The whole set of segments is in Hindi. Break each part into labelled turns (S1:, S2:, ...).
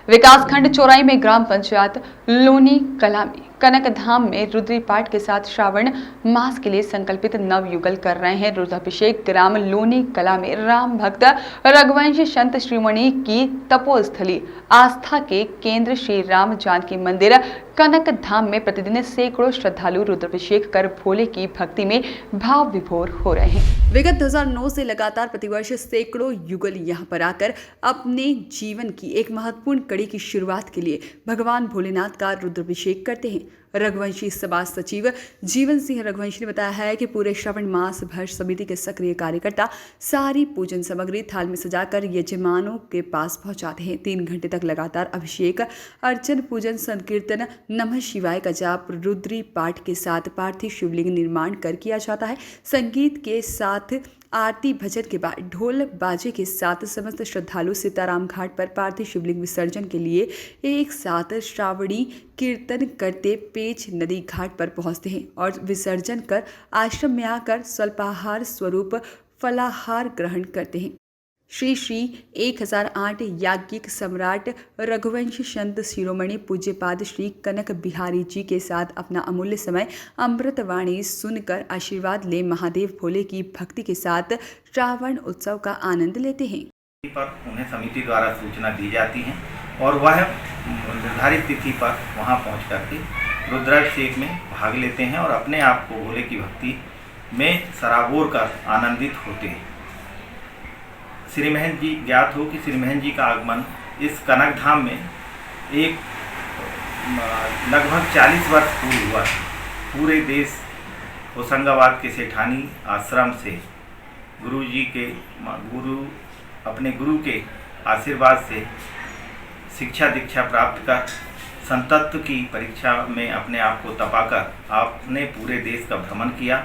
S1: विकासखंड चौराई में ग्राम पंचायत लोनी कला में कनक धाम में रुद्री पाठ के साथ श्रावण मास के लिए संकल्पित नवयुगल कर रहे हैं। रुद्राभिषेक ग्राम लोनी कला में राम भक्त रघुवंशी संत श्रीमणि की तपोस्थली आस्था के केंद्र श्री राम जानकी मंदिर कनक धाम में प्रतिदिन सैकड़ों श्रद्धालु रुद्राभिषेक कर भोले की भक्ति में भाव विभोर हो रहे हैं। विगत 2009 से लगातार प्रतिवर्ष सैकड़ों युगल यहां पर आकर अपने जीवन की एक महत्वपूर्ण कड़ी की शुरुआत के लिए भगवान भोलेनाथ का रुद्राभिषेक करते हैं। रघुवंशी सभा सचिव जीवन सिंह रघुवंशी ने बताया है कि पूरे श्रावण मास भर समिति के सक्रिय कार्यकर्ता सारी पूजन सामग्री थाल में सजाकर यजमानों के पास पहुंचाते हैं। 3 घंटे तक लगातार अभिषेक, अर्चन, पूजन, संकीर्तन, नमः शिवाय का जाप, रुद्री पाठ के साथ पार्थिव शिवलिंग निर्माण कर किया जाता है। संगीत के साथ आरती भजन के बाद ढोल बाजे के साथ समस्त श्रद्धालु सीताराम घाट पर पार्थिव शिवलिंग विसर्जन के लिए एक साथ श्रावणी कीर्तन करते पेच नदी घाट पर पहुंचते हैं और विसर्जन कर आश्रम में आकर स्वल्पाहार स्वरूप फलाहार ग्रहण करते हैं। श्री श्री 1008 याज्ञिक सम्राट रघुवंशी संत शिरोमणि पूज्यपाद श्री कनक बिहारी जी के साथ अपना अमूल्य समय अमृतवाणी सुनकर आशीर्वाद ले महादेव भोले की भक्ति के साथ श्रावण उत्सव का आनंद लेते हैं।
S2: पर उन्हें समिति द्वारा सूचना दी जाती है और वह निर्धारित तिथि पर वहां पहुंच करके रुद्राभिषेक में भाग लेते हैं और अपने आप को भोले की भक्ति में सराबोर कर आनंदित होते हैं। श्री महंत जी ज्ञात हो कि श्री महंत जी का आगमन इस कनक धाम में एक लगभग 40 वर्ष पूर्व हुआ। पूरे देश होशंगाबाद के सेठानी आश्रम से अपने गुरु के आशीर्वाद से शिक्षा दीक्षा प्राप्त कर संतत्व की परीक्षा में अपने आप को तपाकर आपने पूरे देश का भ्रमण किया।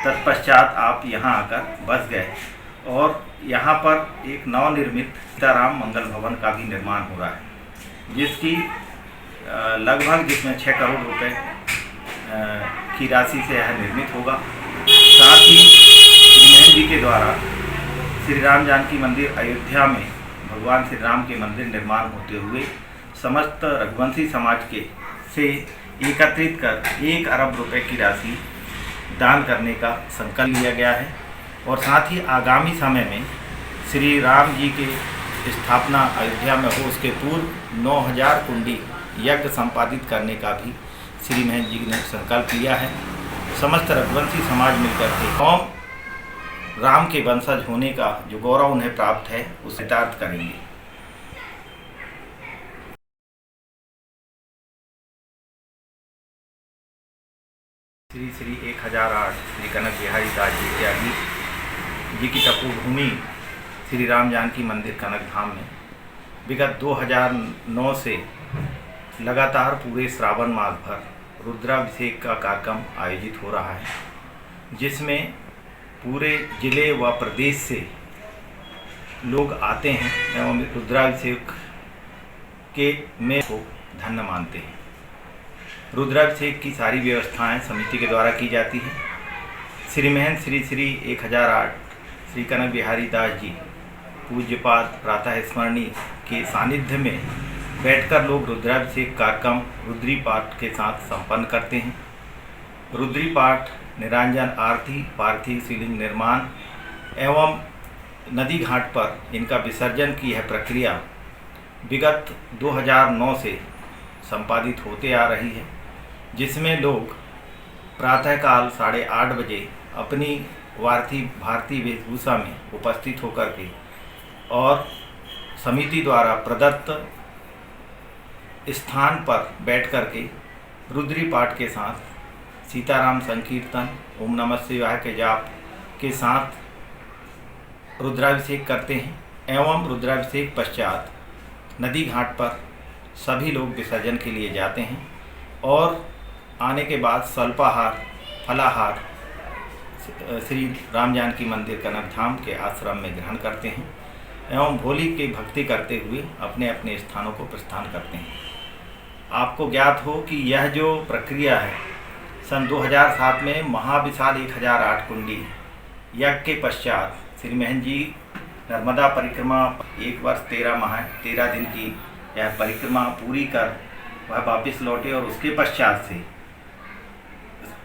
S2: तत्पश्चात आप यहाँ आकर बस गए और यहाँ पर एक नवनिर्मित सीताराम मंगल भवन का भी निर्माण हो रहा है, जिसमें 6 करोड़ रुपए की राशि से यह निर्मित होगा। साथ ही श्री महंत जी के द्वारा श्री राम जानकी मंदिर अयोध्या में भगवान श्री राम के मंदिर निर्माण होते हुए समस्त रघुवंशी समाज के से एकत्रित कर 1 अरब रुपए की राशि दान करने का संकल्प लिया गया है। और साथ ही आगामी समय में श्री राम जी के स्थापना अयोध्या में हो उसके पूर्व 9000 कुंडी यज्ञ संपादित करने का भी श्री महंत जी ने संकल्प लिया है। समस्त रघुवंशी समाज मिलकर के कौम राम के वंशज होने का जो गौरव उन्हें प्राप्त है उसे यथार्थ करेंगे। श्री श्री 1008 श्री कनक बिहारी दास जी त्यागी जी की तपोभूमि श्री राम जानकी मंदिर कनक धाम में विगत 2009 से लगातार पूरे श्रावण मास भर रुद्राभिषेक का कार्यक्रम आयोजित हो रहा है, जिसमें पूरे जिले व प्रदेश से लोग आते हैं एवं रुद्राभिषेक के में को धन्य मानते हैं। रुद्राभिषेक की सारी व्यवस्थाएं समिति के द्वारा की जाती है। श्री महंत श्री श्री 1008 श्री कनक बिहारी दास जी पूज्यपाद प्रातः स्मरणी के सानिध्य में बैठकर लोग रुद्राभिषेक कार्यक्रम रुद्री पाठ के साथ संपन्न करते हैं। रुद्री पाठ, निरांजन आरती, पार्थिव शिवलिंग निर्माण एवं नदी घाट पर इनका विसर्जन की यह प्रक्रिया विगत 2009 से संपादित होते आ रही है, जिसमें लोग प्रातःकाल 8:30 बजे अपनी भारतीय वेशभूषा में उपस्थित होकर के और समिति द्वारा प्रदत्त स्थान पर बैठ कर के रुद्री पाठ के साथ सीताराम संकीर्तन, ओम नमः शिवाय के जाप के साथ रुद्राभिषेक करते हैं एवं रुद्राभिषेक पश्चात नदी घाट पर सभी लोग विसर्जन के लिए जाते हैं और आने के बाद स्वल्पाहार फलाहार श्री राम जानकी मंदिर कनक धाम के आश्रम में ग्रहण करते हैं एवं भोली की भक्ति करते हुए अपने अपने स्थानों को प्रस्थान करते हैं। आपको ज्ञात हो कि यह जो प्रक्रिया है सन 2007 में महाविशाल 1008 कुंडी यज्ञ के पश्चात श्री महंत जी नर्मदा परिक्रमा 1 वर्ष 13 माह 13 दिन की यह परिक्रमा पूरी कर वह वापस लौटे और उसके पश्चात से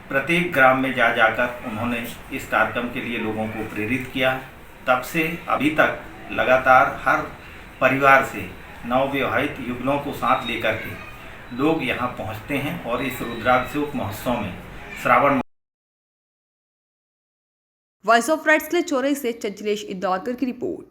S2: प्रत्येक ग्राम में जा जाकर उन्होंने इस कार्यक्रम के लिए लोगों को प्रेरित किया। तब से अभी तक लगातार हर परिवार से नवविवाहित युगलों को साथ लेकर के लोग यहाँ पहुँचते हैं और इस रुद्राभिषेक महोत्सव में श्रावण।
S1: वॉइस ऑफ राइट्स के लिए चौरई से चंचलेश इंदौरकर की रिपोर्ट।